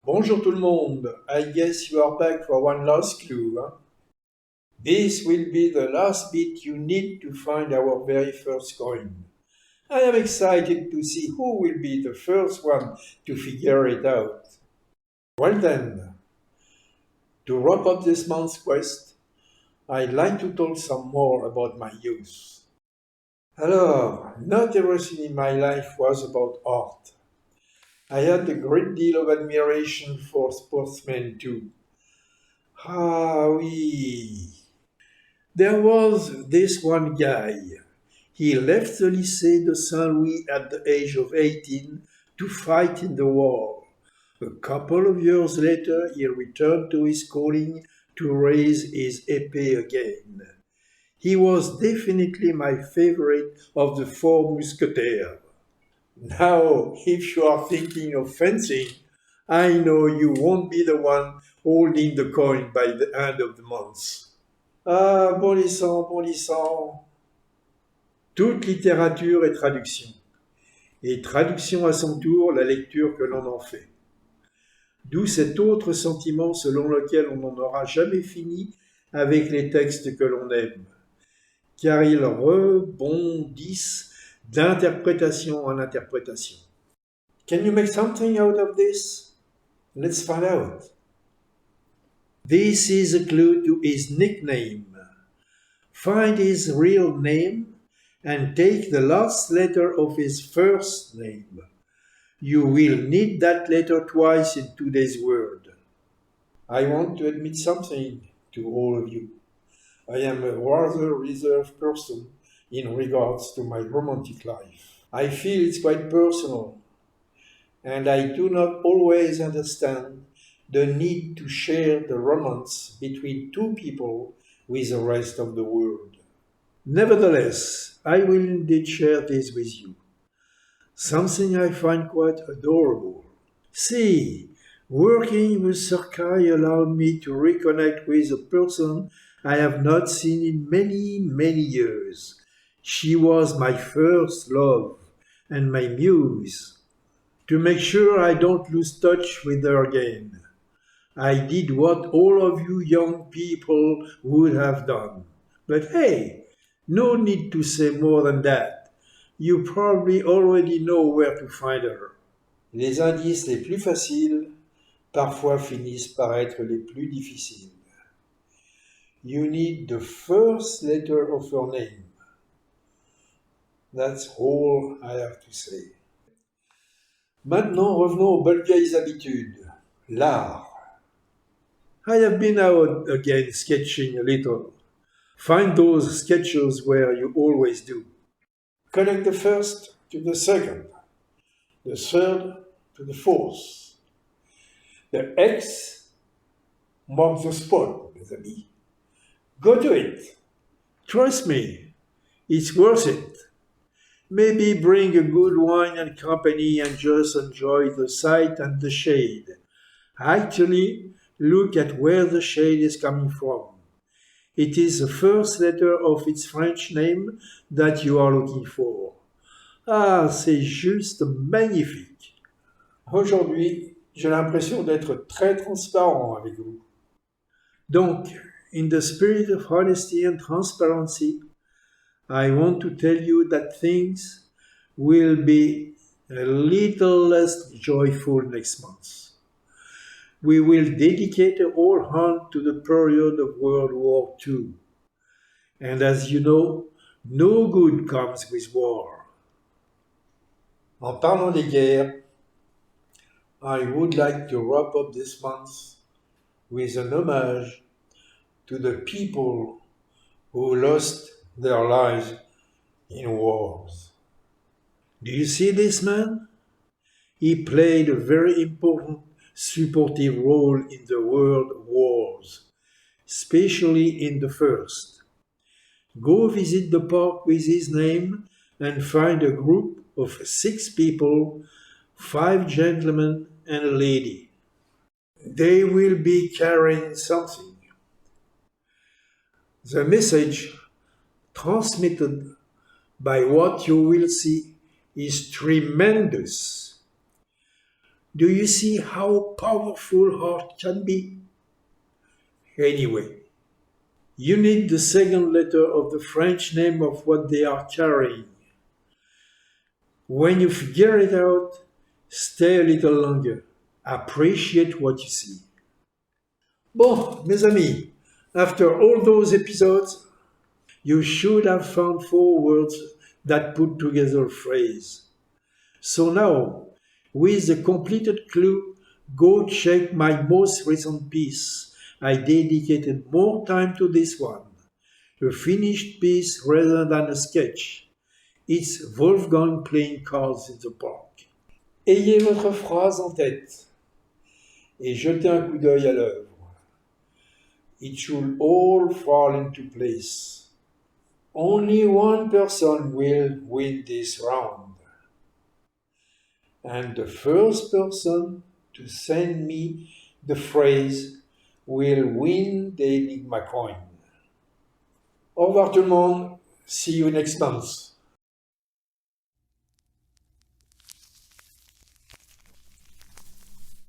Bonjour tout le monde. I guess you are back for one last clue. Huh? This will be the last bit you need to find our very first coin. I am excited to see who will be the first one to figure it out. Well then, to wrap up this month's quest, I'd like to talk some more about my youth. Alors, not everything in my life was about art. I had a great deal of admiration for sportsmen too. Ah, oui. There was this one guy. He left the Lycée de Saint-Louis at the age of 18 to fight in the war. A couple of years later, he returned to his calling to raise his épée again. He was definitely my favorite of the four mousquetaires. Now, if you are thinking of fencing, I know you won't be the one holding the coin by the end of the month. Ah, bon lycent, bon lycent. Toute littérature est traduction. Et traduction à son tour, la lecture que l'on en fait. D'où cet autre sentiment selon lequel on n'en aura jamais fini avec les textes que l'on aime. Car ils rebondissent d'interprétation en interprétation. Can you make something out of this? Let's find out. This is a clue to his nickname. Find his real name and take the last letter of his first name. You will need that letter twice in today's world. I want to admit something to all of you. I am a rather reserved person in regards to my romantic life. I feel it's quite personal, and I do not always understand the need to share the romance between two people with the rest of the world. Nevertheless, I will indeed share this with you. Something I find quite adorable. See, working with Sir Kai allowed me to reconnect with a person I have not seen in many, many years. She was my first love and my muse. To make sure I don't lose touch with her again, I did what all of you young people would have done. But hey, no need to say more than that. You probably already know where to find her. Les indices les plus faciles parfois finissent par être les plus difficiles. You need the first letter of her name. That's all I have to say. Maintenant, revenons aux bonnes vieilles habitudes. L'art. I have been out again sketching a little. Find those sketches where you always do. Connect the first to the second, the third to the fourth. The X marks the spot, mes amis. Go to it. Trust me, it's worth it. Maybe bring a good wine and company and just enjoy the sight and the shade. Actually, look at where the shade is coming from. It is the first letter of its French name that you are looking for. Ah, c'est juste magnifique. Aujourd'hui, j'ai l'impression d'être très transparent avec vous. Donc, in the spirit of honesty and transparency, I want to tell you that things will be a little less joyful next month. We will dedicate a whole hunt to the period of World War II. And as you know, no good comes with war. En parlant des guerres, I would like to wrap up this month with an homage to the people who lost their lives in wars. Do you see this man? He played a very important supportive role in the world wars, especially in the first. Go visit the park with his name and find a group of 6 people, 5 gentlemen and a lady. They will be carrying something. The message transmitted by what you will see is tremendous. Do you see how powerful art can be? Anyway, you need the second letter of the French name of what they are carrying. When you figure it out, stay a little longer. Appreciate what you see. Bon, mes amis, after all those episodes, you should have found 4 words that put together a phrase. So now, with the completed clue, go check my most recent piece. I dedicated more time to this one. A finished piece rather than a sketch. It's Wolfgang playing cards in the park. Ayez votre phrase en tête et jetez un coup d'œil à l'œuvre. It should all fall into place. Only one person will win this round. And the first person to send me the phrase will win the Enigma coin. Au revoir tout le monde. See you next month.